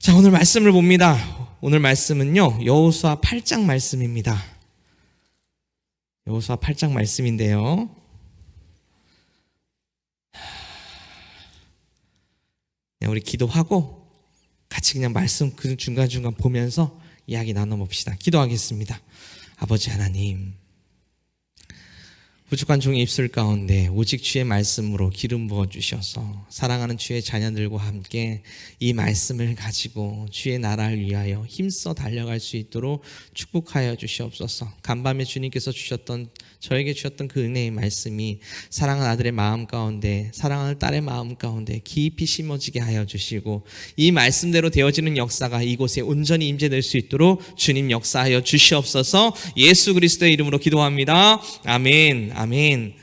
자, 오늘 말씀을 봅니다. 오늘 말씀은요, 여호수아 8장 말씀입니다. 여호수아 8장 말씀인데요. 그냥 우리 기도하고 같이 그냥 말씀 그 중간중간 보면서 이야기 나눠봅시다. 기도하겠습니다. 아버지 하나님, 부족한 종의 입술 가운데 오직 주의 말씀으로 기름 부어주셔서 사랑하는 주의 자녀들과 함께 이 말씀을 가지고 주의 나라를 위하여 힘써 달려갈 수 있도록 축복하여 주시옵소서. 간밤에 주님께서 저에게 주셨던 그 은혜의 말씀이 사랑하는 아들의 마음 가운데, 사랑하는 딸의 마음 가운데 깊이 심어지게 하여 주시고 이 말씀대로 되어지는 역사가 이곳에 온전히 임재될 수 있도록 주님 역사하여 주시옵소서. 예수 그리스도의 이름으로 기도합니다. 아멘. 아멘.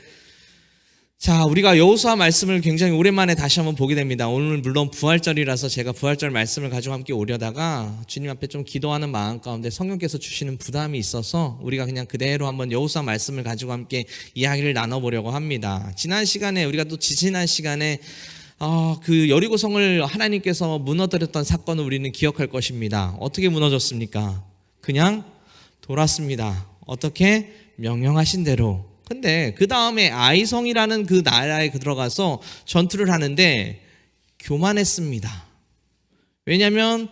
자, 우리가 여호수아 말씀을 굉장히 오랜만에 다시 한번 보게 됩니다. 오늘 물론 부활절이라서 제가 부활절 말씀을 가지고 함께 오려다가 주님 앞에 좀 기도하는 마음 가운데 성령께서 주시는 부담이 있어서 우리가 그냥 그대로 한번 여호수아 말씀을 가지고 함께 이야기를 나눠보려고 합니다. 지난 시간에 우리가 또 지난 시간에 그 여리고성을 하나님께서 무너뜨렸던 사건을 우리는 기억할 것입니다. 어떻게 무너졌습니까? 그냥 돌았습니다. 어떻게? 명령하신 대로. 근데 그 다음에 아이성이라는 그 나라에 들어가서 전투를 하는데 교만했습니다. 왜냐하면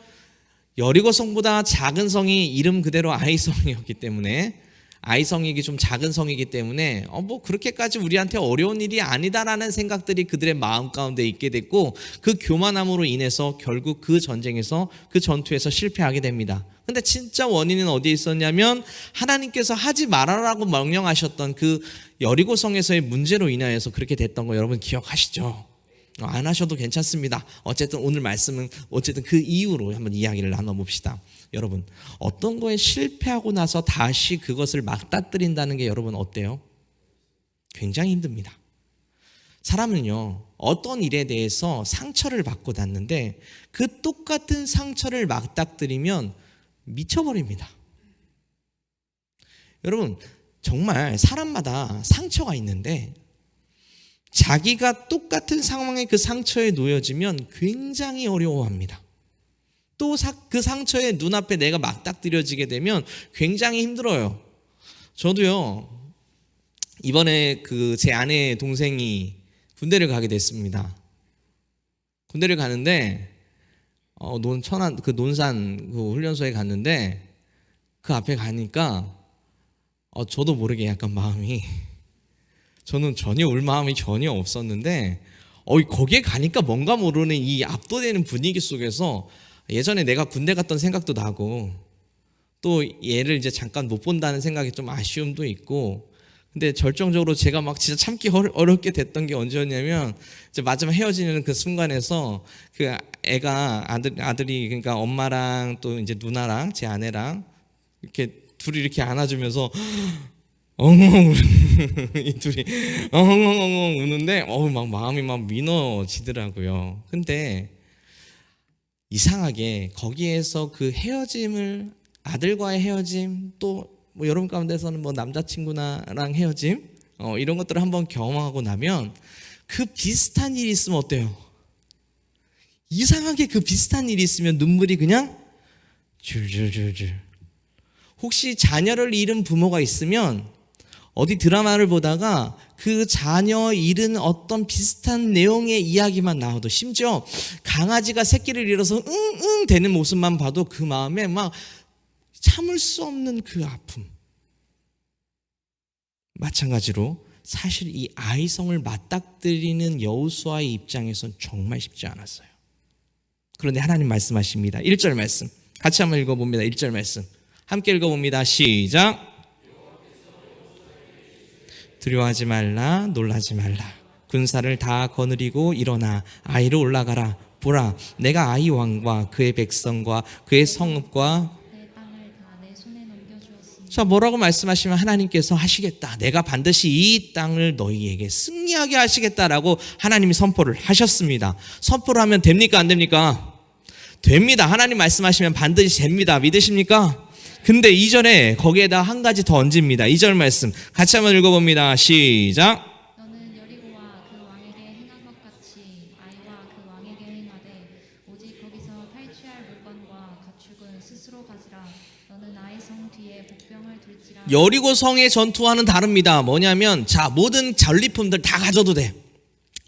여리고성보다 작은 성이 이름 그대로 아이성이었기 때문에, 아이성이 좀 작은 성이기 때문에 뭐 그렇게까지 우리한테 어려운 일이 아니다라는 생각들이 그들의 마음 가운데 있게 됐고, 그 교만함으로 인해서 결국 그 전쟁에서, 그 전투에서 실패하게 됩니다. 근데 진짜 원인은 어디에 있었냐면 하나님께서 하지 말아라고 명령하셨던 그 여리고성에서의 문제로 인하여서 그렇게 됐던 거 여러분 기억하시죠? 안 하셔도 괜찮습니다. 어쨌든 오늘 말씀은 어쨌든 그 이유로 한번 이야기를 나눠봅시다. 여러분, 어떤 거에 실패하고 나서 다시 그것을 맞닥뜨린다는 게 여러분 어때요? 굉장히 힘듭니다. 사람은요, 어떤 일에 대해서 상처를 받고 났는데 그 똑같은 상처를 맞닥뜨리면 미쳐버립니다. 여러분, 정말 사람마다 상처가 있는데 자기가 똑같은 상황에 그 상처에 놓여지면 굉장히 어려워합니다. 또 그 상처에 눈앞에 내가 맞닥뜨려지게 되면 굉장히 힘들어요. 저도요, 이번에 그 제 아내 동생이 군대를 가게 됐습니다. 군대를 가는데 천안 그 논산 그 훈련소에 갔는데 그 앞에 가니까 저도 모르게 약간 마음이, 저는 전혀 울 마음이 전혀 없었는데 거기에 가니까 뭔가 모르는 이 압도되는 분위기 속에서 예전에 내가 군대 갔던 생각도 나고, 또 얘를 이제 잠깐 못 본다는 생각이 좀 아쉬움도 있고, 근데 절정적으로 제가 막 진짜 참기 어렵게 됐던 게 언제였냐면, 이제 마지막 헤어지는 그 순간에서 그 애가 아들이 그러니까 엄마랑 또 이제 누나랑 제 아내랑 이렇게 둘이 이렇게 안아주면서 엉엉 이 둘이 엉엉엉엉 우는데 막 마음이 막 미너지더라고요. 근데 이상하게 거기에서 그 헤어짐을, 아들과의 헤어짐, 또 뭐 여러분 가운데서는 뭐 남자친구랑 헤어짐, 이런 것들을 한번 경험하고 나면 그 비슷한 일이 있으면 어때요? 이상하게 그 비슷한 일이 있으면 눈물이 그냥 줄줄줄줄. 혹시 자녀를 잃은 부모가 있으면 어디 드라마를 보다가 그 자녀 잃은 어떤 비슷한 내용의 이야기만 나와도, 심지어 강아지가 새끼를 잃어서 응응 되는 모습만 봐도 그 마음에 막 참을 수 없는 그 아픔. 마찬가지로 사실 이 아이성을 맞닥뜨리는 여호수아의 입장에선 정말 쉽지 않았어요. 그런데 하나님 말씀하십니다. 1절 말씀 같이 한번 읽어봅니다. 1절 말씀 함께 읽어봅니다. 시작. 두려워하지 말라, 놀라지 말라. 군사를 다 거느리고 일어나 아이로 올라가라. 보라, 내가 아이 왕과 그의 백성과 그의 성읍과 내 땅을 다 내 손에 넘겨주었으니. 자, 뭐라고 말씀하시면 하나님께서 하시겠다. 내가 반드시 이 땅을 너희에게 승리하게 하시겠다라고 하나님이 선포를 하셨습니다. 선포를 하면 됩니까? 안 됩니까? 됩니다. 하나님 말씀하시면 반드시 됩니다. 믿으십니까? 근데 이전에 거기에다 한 가지 더 얹습니다. 2절 말씀 같이 한번 읽어봅니다. 시작. 너는 여리고와 그 왕에게 행한 것 같이 아이와 그 왕에게 행하되 오직 거기서 탈취할 너는 스스로 가지라. 너는 아이 성 뒤에 복병을 둘지라. 여리고 성의 전투와는 다릅니다. 뭐냐면 자, 모든 전리품들 다 가져도 돼.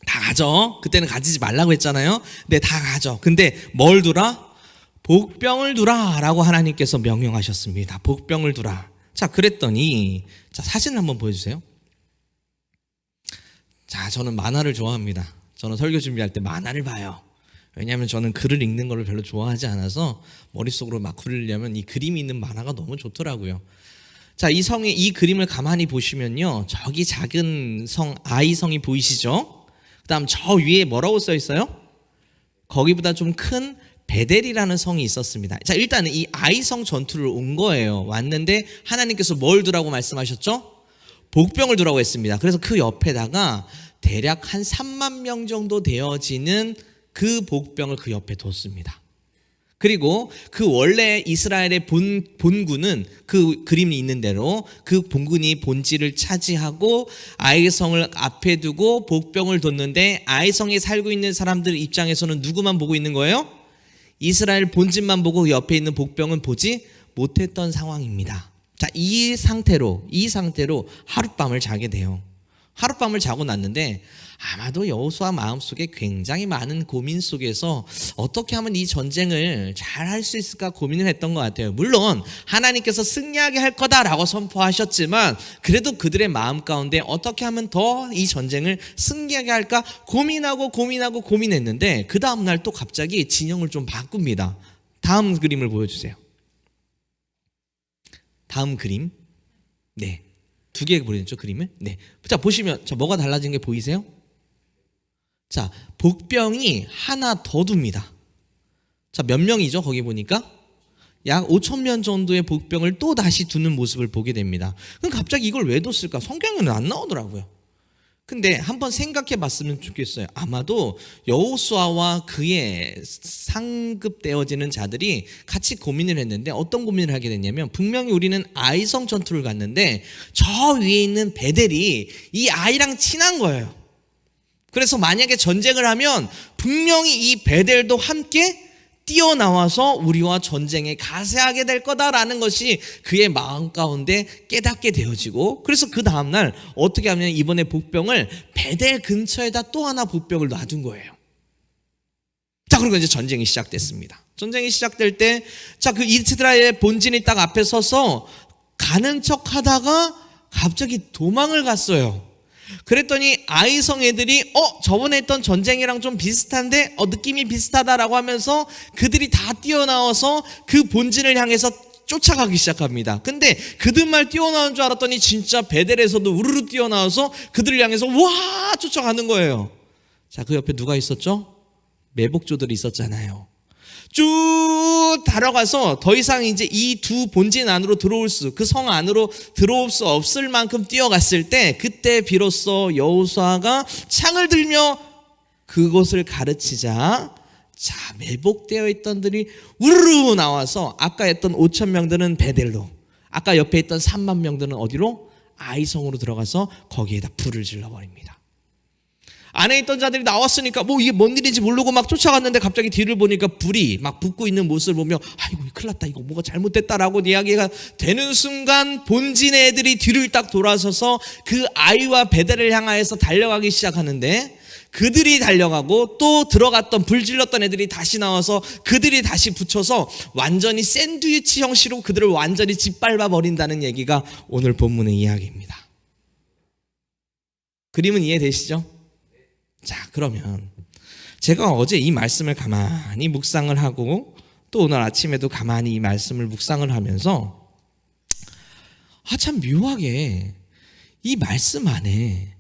다 가져. 그때는 가지지 말라고 했잖아요. 근데 다 가져. 근데 뭘 두라? 복병을 두라 라고 하나님께서 명령하셨습니다. 복병을 두라. 자, 그랬더니 자, 사진을 한번 보여주세요. 자, 저는 만화를 좋아합니다. 저는 설교 준비할 때 만화를 봐요. 왜냐하면 저는 글을 읽는 걸 별로 좋아하지 않아서 머릿속으로 막 그리려면 이 그림이 있는 만화가 너무 좋더라고요. 자, 이 성의 이 그림을 가만히 보시면요, 저기 작은 성 아이성이 보이시죠? 그다음 저 위에 뭐라고 써 있어요? 거기보다 좀 큰 베델이라는 성이 있었습니다. 자, 일단은 이 아이성 전투를 온 거예요. 왔는데 하나님께서 뭘 두라고 말씀하셨죠? 복병을 두라고 했습니다. 그래서 그 옆에다가 대략 한 3만 명 정도 되어지는 그 복병을 그 옆에 뒀습니다. 그리고 그 원래 이스라엘의 본군은 그 그림이 있는 대로 그 본군이 본지를 차지하고 아이성을 앞에 두고 복병을 뒀는데 아이성에 살고 있는 사람들 입장에서는 누구만 보고 있는 거예요? 이스라엘 본진만 보고 옆에 있는 복병은 보지 못했던 상황입니다. 자, 이 상태로 하룻밤을 자게 돼요. 하룻밤을 자고 났는데 아마도 여호수아 마음속에 굉장히 많은 고민 속에서 어떻게 하면 이 전쟁을 잘 할 수 있을까 고민을 했던 것 같아요. 물론 하나님께서 승리하게 할 거다라고 선포하셨지만 그래도 그들의 마음 가운데 어떻게 하면 더 이 전쟁을 승리하게 할까 고민했는데 그 다음날 또 갑자기 진영을 좀 바꿉니다. 다음 그림을 보여주세요. 다음 그림. 네. 두 개 보여줬죠, 그림을? 네. 자, 보시면, 자, 뭐가 달라진 게 보이세요? 자, 복병이 하나 더 둡니다. 자, 몇 명이죠, 거기 보니까? 약 5천 명 정도의 복병을 또 다시 두는 모습을 보게 됩니다. 그럼 갑자기 이걸 왜 뒀을까? 성경에는 안 나오더라고요. 근데 한번 생각해 봤으면 좋겠어요. 아마도 여호수아와 그의 상급되어지는 자들이 같이 고민을 했는데 어떤 고민을 하게 됐냐면 분명히 우리는 아이성 전투를 갔는데 저 위에 있는 베델이 이 아이랑 친한 거예요. 그래서 만약에 전쟁을 하면 분명히 이 베델도 함께 뛰어나와서 우리와 전쟁에 가세하게 될 거다라는 것이 그의 마음 가운데 깨닫게 되어지고 그래서 그 다음날 어떻게 하면 이번에 복병을 베델 근처에다 또 하나 복병을 놔둔 거예요. 자, 그리고 이제 전쟁이 시작됐습니다. 전쟁이 시작될 때 자, 그 이스라엘의 본진이 딱 앞에 서서 가는 척 하다가 갑자기 도망을 갔어요. 그랬더니 아이성 애들이 저번에 했던 전쟁이랑 좀 비슷한데 느낌이 비슷하다라고 하면서 그들이 다 뛰어나와서 그 본진을 향해서 쫓아가기 시작합니다. 근데 그들만 뛰어나온 줄 알았더니 진짜 베델에서도 우르르 뛰어나와서 그들을 향해서 와 쫓아가는 거예요. 자, 그 옆에 누가 있었죠? 매복조들이 있었잖아요. 쭉 달아가서 더 이상 이제 이 두 본진 안으로 그 성 안으로 들어올 수 없을 만큼 뛰어갔을 때 그때 비로소 여호수아가 창을 들며 그곳을 가르치자 자, 매복되어 있던들이 우르르 나와서 아까 했던 5천 명들은 베델로 아까 옆에 있던 3만 명들은 어디로? 아이성으로 들어가서 거기에다 불을 질러버립니다. 안에 있던 자들이 나왔으니까 뭐 이게 뭔 일인지 모르고 막 쫓아갔는데 갑자기 뒤를 보니까 불이 막 붙고 있는 모습을 보며 아이고 큰일 났다 이거 뭐가 잘못됐다라고 이야기가 되는 순간 본진의 애들이 뒤를 딱 돌아서서 그 아이와 베델을 향하여서 달려가기 시작하는데 그들이 달려가고 또 들어갔던 불 질렀던 애들이 다시 나와서 그들이 다시 붙여서 완전히 샌드위치 형식으로 그들을 완전히 짓밟아 버린다는 얘기가 오늘 본문의 이야기입니다. 그림은 이해되시죠? 자, 그러면 제가 어제 이 말씀을 가만히 묵상을 하고 또 오늘 아침에도 가만히 이 말씀을 묵상을 하면서 참 묘하게 이 말씀 안에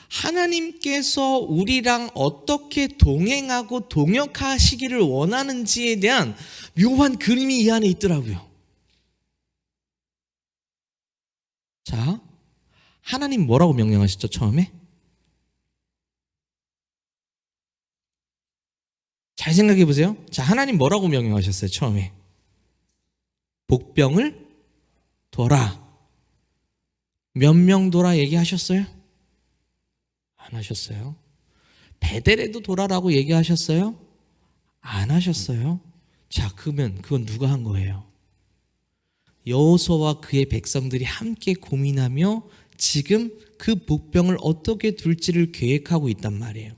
하나님께서 우리랑 어떻게 동행하고 동역하시기를 원하는지에 대한 묘한 그림이 이 안에 있더라고요. 자, 하나님 뭐라고 명령하셨죠, 처음에? 잘 생각해 보세요. 자, 하나님 뭐라고 명령하셨어요, 처음에? 복병을 둬라. 몇 명 둬라 얘기하셨어요? 안 하셨어요. 베델에도 둬라라고 얘기하셨어요? 안 하셨어요. 자, 그러면 그건 누가 한 거예요? 여호수아와 그의 백성들이 함께 고민하며 지금 그 복병을 어떻게 둘지를 계획하고 있단 말이에요.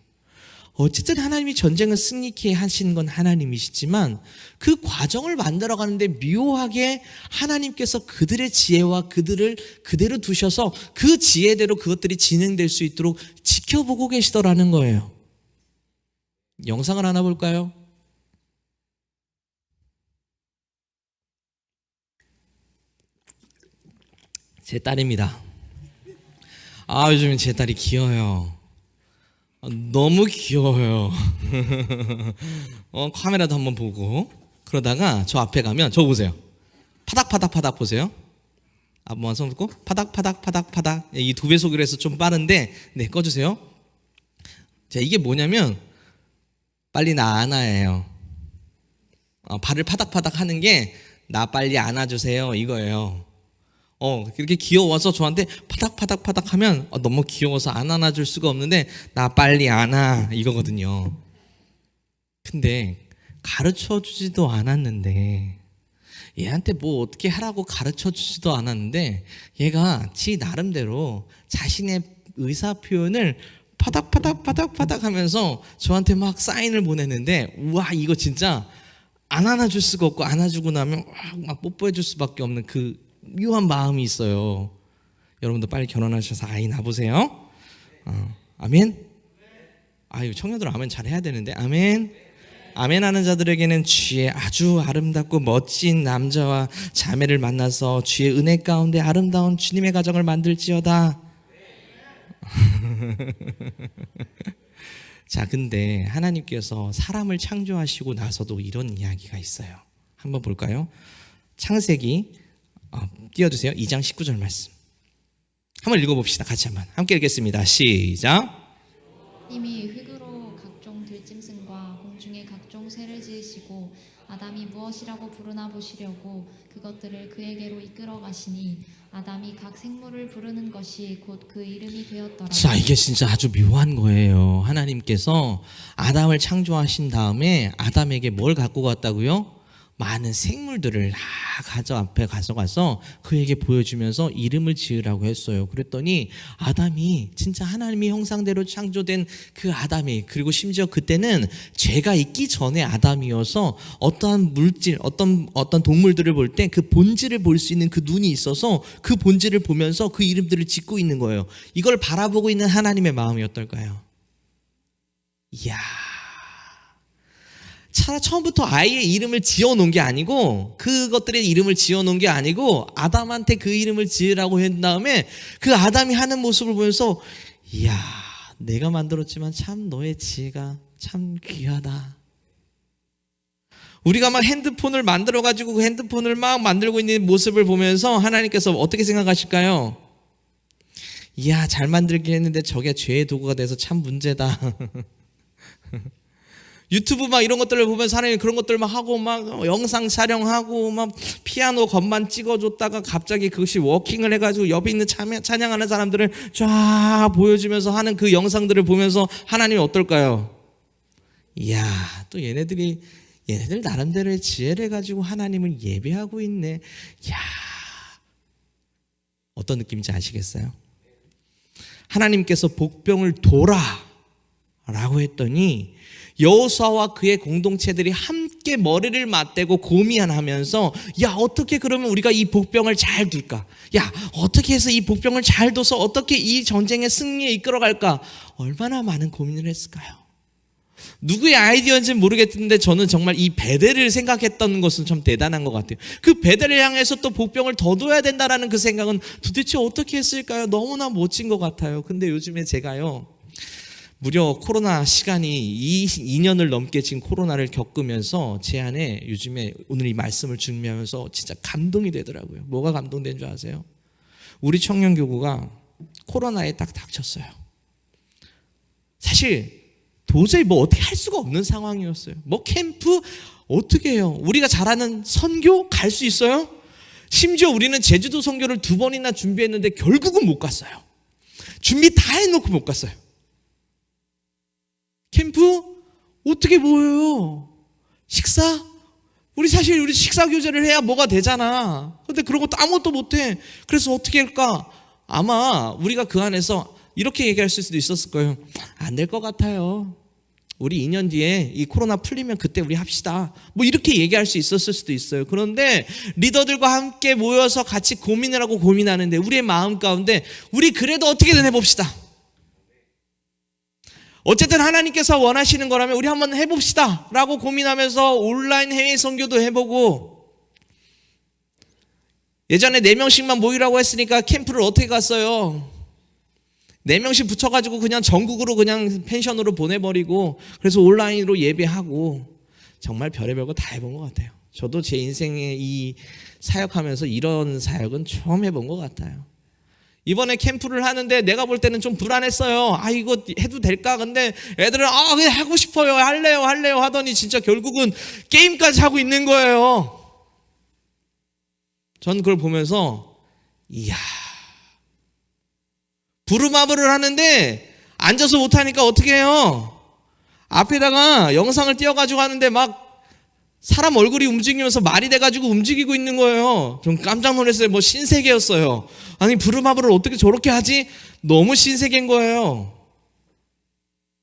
어쨌든 하나님이 전쟁을 승리케 하신 건 하나님이시지만 그 과정을 만들어가는데 묘하게 하나님께서 그들의 지혜와 그들을 그대로 두셔서 그 지혜대로 그것들이 진행될 수 있도록 지켜보고 계시더라는 거예요. 영상을 하나 볼까요? 제 딸입니다. 요즘 제 딸이 귀여워요. 너무 귀여워요. 카메라도 한번 보고 그러다가 저 앞에 가면 저 보세요. 파닥파닥파닥 보세요. 한번 손 놓고 파닥파닥파닥파닥. 이 두 배속으로 해서 좀 빠른데 네, 꺼주세요. 자, 이게 뭐냐면 빨리 나 안아예요. 발을 파닥파닥 하는 게 나 빨리 안아주세요 이거예요. 그렇게 귀여워서 저한테 파닥파닥파닥 하면 너무 귀여워서 안 안아줄 수가 없는데 나 빨리 안아 이거거든요. 근데 가르쳐 주지도 않았는데 얘한테 뭐 어떻게 하라고 가르쳐 주지도 않았는데 얘가 지 나름대로 자신의 의사 표현을 파닥파닥파닥파닥 하면서 저한테 막 사인을 보냈는데 우와, 이거 진짜 안 안아줄 수가 없고 안아주고 나면 막 뽀뽀해 줄 수밖에 없는 그 묘한 마음이 있어요. 여러분도 빨리 결혼하셔서 아이 낳으세요. 아멘. 청년들 아멘 잘 해야 되는데. 아멘. 아멘 하는 자들에게는 주의 아주 아름답고 멋진 남자와 자매를 만나서 주의 은혜 가운데 아름다운 주님의 가정을 만들지어다. 자, 근데 하나님께서 사람을 창조하시고 나서도 이런 이야기가 있어요. 한번 볼까요? 창세기 띄워주세요. 2장 19절 말씀 한번 읽어봅시다. 같이 한번 함께 읽겠습니다. 시작. 님이 흙으로 각종 들짐승과 공중의 각종 새를 지으시고 아담이 무엇이라고 부르나 보시려고 그것들을 그에게로 이끌어 가시니 아담이 각 생물을 부르는 것이 곧 그 이름이 되었더라. 자, 이게 진짜 아주 묘한 거예요. 하나님께서 아담을 창조하신 다음에 아담에게 뭘 갖고 갔다고요? 많은 생물들을 다 앞에 가져가서 그에게 보여주면서 이름을 지으라고 했어요. 그랬더니 아담이 진짜 하나님의 형상대로 창조된 그 아담이, 그리고 심지어 그때는 죄가 있기 전에 아담이어서 어떠한 물질, 어떤 동물들을 볼 때 그 본질을 볼 수 있는 그 눈이 있어서 그 본질을 보면서 그 이름들을 짓고 있는 거예요. 이걸 바라보고 있는 하나님의 마음이 어떨까요? 이야, 처음부터 아이의 이름을 지어놓은 게 아니고, 그것들의 이름을 지어놓은 게 아니고 아담한테 그 이름을 지으라고 한 다음에 그 아담이 하는 모습을 보면서 이야, 내가 만들었지만 참 너의 지혜가 참 귀하다. 우리가 막 핸드폰을 만들어가지고 그 핸드폰을 막 만들고 있는 모습을 보면서 하나님께서 어떻게 생각하실까요? 이야, 잘 만들긴 했는데 저게 죄의 도구가 돼서 참 문제다. 유튜브 막 이런 것들을 보면서 하나님 그런 것들 막 하고 막 영상 촬영하고 막 피아노 건반 찍어줬다가 갑자기 그것이 워킹을 해가지고 옆에 있는 찬양하는 사람들을 쫙 보여주면서 하는 그 영상들을 보면서 하나님이 어떨까요? 이야, 또 얘네들 나름대로의 지혜를 가지고 하나님을 예배하고 있네. 이야, 어떤 느낌인지 아시겠어요? 하나님께서 복병을 둬라 라고 했더니 여호수아와 그의 공동체들이 함께 머리를 맞대고 고민하면서 야, 어떻게 그러면 우리가 이 복병을 잘 둘까? 야, 어떻게 해서 이 복병을 잘 둬서 어떻게 이 전쟁의 승리에 이끌어갈까? 얼마나 많은 고민을 했을까요? 누구의 아이디어인지는 모르겠는데 저는 정말 이 베델을 생각했던 것은 참 대단한 것 같아요. 그 베델을 향해서 또 복병을 더 둬야 된다라는 그 생각은 도대체 어떻게 했을까요? 너무나 멋진 것 같아요. 근데 요즘에 제가요, 무려 코로나 시간이 2년을 넘게 지금 코로나를 겪으면서 제 안에 요즘에 오늘 이 말씀을 준비하면서 진짜 감동이 되더라고요. 뭐가 감동된 줄 아세요? 우리 청년교구가 코로나에 딱 닥쳤어요. 사실 도저히 뭐 어떻게 할 수가 없는 상황이었어요. 뭐 캠프 어떻게 해요? 우리가 잘하는 선교 갈 수 있어요? 심지어 우리는 제주도 선교를 2번이나 준비했는데 결국은 못 갔어요. 준비 다 해놓고 못 갔어요. 캠프 어떻게 모여요? 식사 사실 우리 식사 교제를 해야 뭐가 되잖아. 근데 그런 것도 아무것도 못해. 그래서 어떻게 할까? 아마 우리가 그 안에서 이렇게 얘기할 수도 있었을 거예요. 안 될 것 같아요. 우리 2년 뒤에 이 코로나 풀리면 그때 우리 합시다. 뭐 이렇게 얘기할 수 있었을 수도 있어요. 그런데 리더들과 함께 모여서 같이 고민을 하고 고민하는데 우리의 마음 가운데 우리 그래도 어떻게든 해봅시다. 어쨌든 하나님께서 원하시는 거라면 우리 한번 해봅시다 라고 고민하면서 온라인 해외 선교도 해보고, 예전에 4명씩만 모이라고 했으니까 캠프를 어떻게 갔어요? 4명씩 붙여가지고 그냥 전국으로 그냥 펜션으로 보내버리고, 그래서 온라인으로 예배하고, 정말 별의별 거 다 해본 것 같아요. 저도 제 인생에 이 사역하면서 이런 사역은 처음 해본 것 같아요. 이번에 캠프를 하는데 내가 볼 때는 좀 불안했어요. 이거 해도 될까? 근데 애들은 그냥 하고 싶어요. 할래요 하더니 진짜 결국은 게임까지 하고 있는 거예요. 전 그걸 보면서 이야, 부루마블을 하는데 앉아서 못하니까 어떻게 해요? 앞에다가 영상을 띄워가지고 하는데 막 사람 얼굴이 움직이면서 말이 돼가지고 움직이고 있는 거예요. 좀 깜짝 놀랐어요. 뭐 신세계였어요. 아니 부루마블을 어떻게 저렇게 하지? 너무 신세계인 거예요.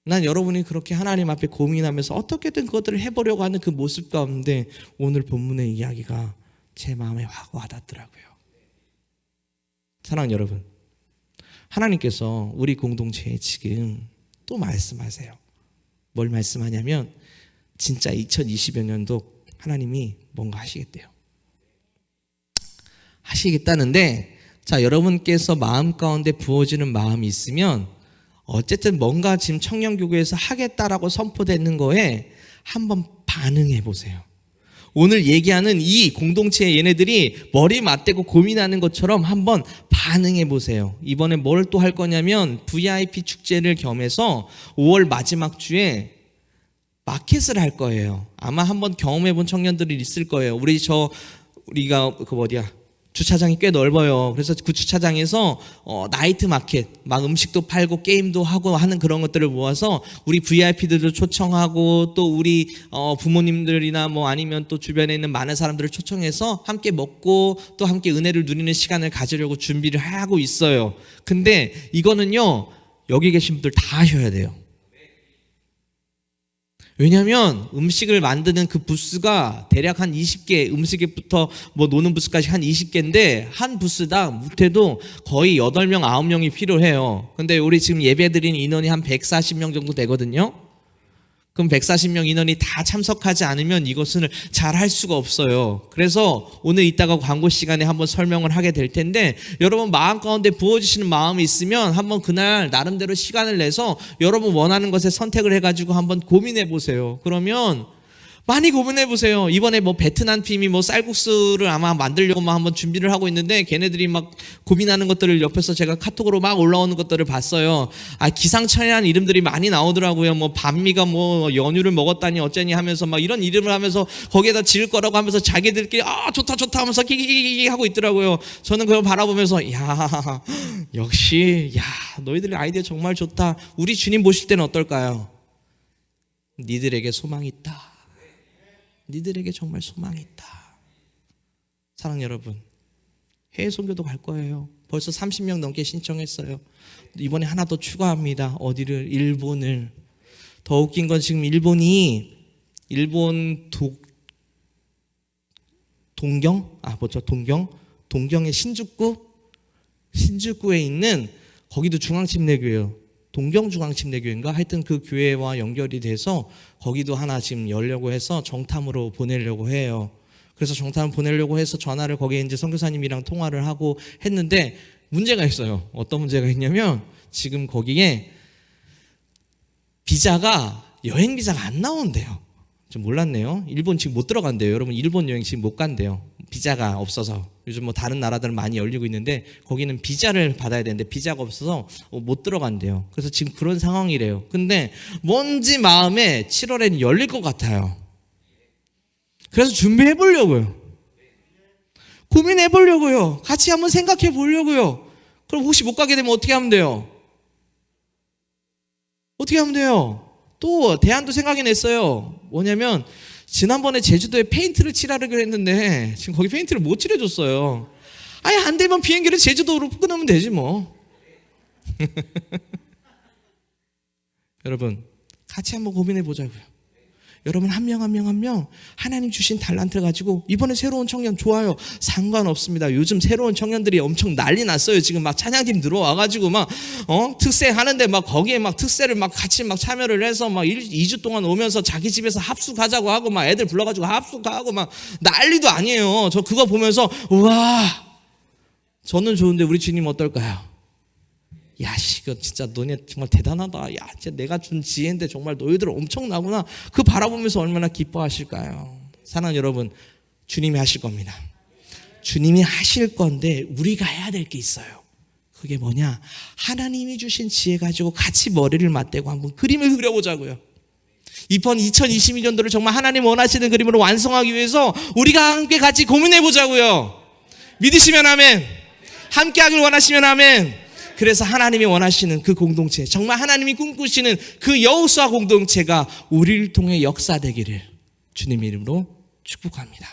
난 여러분이 그렇게 하나님 앞에 고민하면서 어떻게든 그것들을 해보려고 하는 그 모습 가운데 오늘 본문의 이야기가 제 마음에 확 와닿더라고요. 사랑하는 여러분, 하나님께서 우리 공동체에 지금 또 말씀하세요. 뭘 말씀하냐면 진짜 2020여 년도 하나님이 뭔가 하시겠대요. 하시겠다는데, 자, 여러분께서 마음 가운데 부어지는 마음이 있으면 어쨌든 뭔가 지금 청년교구에서 하겠다라고 선포되는 거에 한번 반응해 보세요. 오늘 얘기하는 이 공동체의 얘네들이 머리 맞대고 고민하는 것처럼 한번 반응해 보세요. 이번에 뭘 또 할 거냐면 VIP 축제를 겸해서 5월 마지막 주에 마켓을 할 거예요. 아마 한번 경험해 본 청년들이 있을 거예요. 우리가 주차장이 꽤 넓어요. 그래서 그 주차장에서 나이트 마켓, 막 음식도 팔고 게임도 하고 하는 그런 것들을 모아서 우리 VIP들도 초청하고 또 우리 부모님들이나 뭐 아니면 또 주변에 있는 많은 사람들을 초청해서 함께 먹고 또 함께 은혜를 누리는 시간을 가지려고 준비를 하고 있어요. 근데 이거는요, 여기 계신 분들 다 하셔야 돼요. 왜냐하면 음식을 만드는 그 부스가 대략 한 20개, 음식부터 뭐 노는 부스까지 한 20개인데 한 부스당 못해도 거의 8명, 9명이 필요해요. 근데 우리 지금 예배드린 인원이 한 140명 정도 되거든요. 그럼 140명 인원이 다 참석하지 않으면 이것을 잘 할 수가 없어요. 그래서 오늘 이따가 광고 시간에 한번 설명을 하게 될 텐데, 여러분 마음 가운데 부어주시는 마음이 있으면 한번 그날 나름대로 시간을 내서 여러분 원하는 것에 선택을 해가지고 한번 고민해 보세요. 그러면 많이 고민해 보세요. 이번에 뭐 베트남 팀이 뭐 쌀국수를 아마 만들려고 막 한번 준비를 하고 있는데 걔네들이 막 고민하는 것들을 옆에서 제가 카톡으로 막 올라오는 것들을 봤어요. 기상천외한 이름들이 많이 나오더라고요. 뭐 반미가 뭐 연유를 먹었다니 어쩌니 하면서 막 이런 이름을 하면서 거기에다 지을 거라고 하면서 자기들끼리 좋다 하면서 끼기끼기 하고 있더라고요. 저는 그걸 바라보면서 야, 역시 너희들의 아이디어 정말 좋다. 우리 주님 보실 때는 어떨까요? 니들에게 소망이 있다. 니들에게 정말 소망이 있다. 사랑 여러분, 해외 선교도 갈 거예요. 벌써 30명 넘게 신청했어요. 이번에 하나 더 추가합니다. 어디를? 일본을. 더 웃긴 건 지금 일본 동경의 신주쿠에 있는, 거기도 중앙침례교회예요. 동경중앙침례교회인가? 하여튼 그 교회와 연결이 돼서 거기도 하나 지금 열려고 해서 정탐으로 보내려고 해요. 그래서 정탐 보내려고 해서 전화를 거기에 이제 선교사님이랑 통화를 하고 했는데 문제가 있어요. 어떤 문제가 있냐면 지금 거기에 여행 비자가 안 나온대요. 좀 몰랐네요. 일본 지금 못 들어간대요. 여러분 일본 여행 지금 못 간대요. 비자가 없어서. 요즘 뭐 다른 나라들은 많이 열리고 있는데 거기는 비자를 받아야 되는데 비자가 없어서 못 들어간대요. 그래서 지금 그런 상황이래요. 근데 뭔지 마음에 7월에는 열릴 것 같아요. 그래서 준비해 보려고요. 고민해 보려고요. 같이 한번 생각해 보려고요. 그럼 혹시 못 가게 되면 어떻게 하면 돼요? 또 대안도 생각해냈어요. 뭐냐면 지난번에 제주도에 페인트를 칠하려고 했는데 지금 거기 페인트를 못 칠해줬어요. 아예 안 되면 비행기를 제주도로 끊으면 되지 뭐. 여러분 같이 한번 고민해 보자고요. 여러분 한 명 한 명 하나님 주신 달란트를 가지고 이번에 새로운 청년 좋아요. 상관없습니다. 요즘 새로운 청년들이 엄청 난리 났어요. 지금 막 찬양팀 들어와가지고 막 특세 하는데 막 거기에 막 특세를 막 같이 막 참여를 해서 막 2주 동안 오면서 자기 집에서 합숙하자고 하고 막 애들 불러가지고 합숙하고 막 난리도 아니에요. 저 그거 보면서 우와, 저는 좋은데 우리 주님 어떨까요? 야, 이거 진짜 너네 정말 대단하다. 야, 진짜 내가 준 지혜인데 정말 너희들 엄청나구나. 그 바라보면서 얼마나 기뻐하실까요? 사랑하는 여러분, 주님이 하실 겁니다. 주님이 하실 건데 우리가 해야 될 게 있어요. 그게 뭐냐? 하나님이 주신 지혜 가지고 같이 머리를 맞대고 한번 그림을 그려보자고요. 이번 2022년도를 정말 하나님 원하시는 그림으로 완성하기 위해서 우리가 함께 같이 고민해보자고요. 믿으시면 아멘. 함께 하길 원하시면 아멘. 그래서 하나님이 원하시는 그 공동체, 정말 하나님이 꿈꾸시는 그 여호수아 공동체가 우리를 통해 역사되기를 주님 이름으로 축복합니다.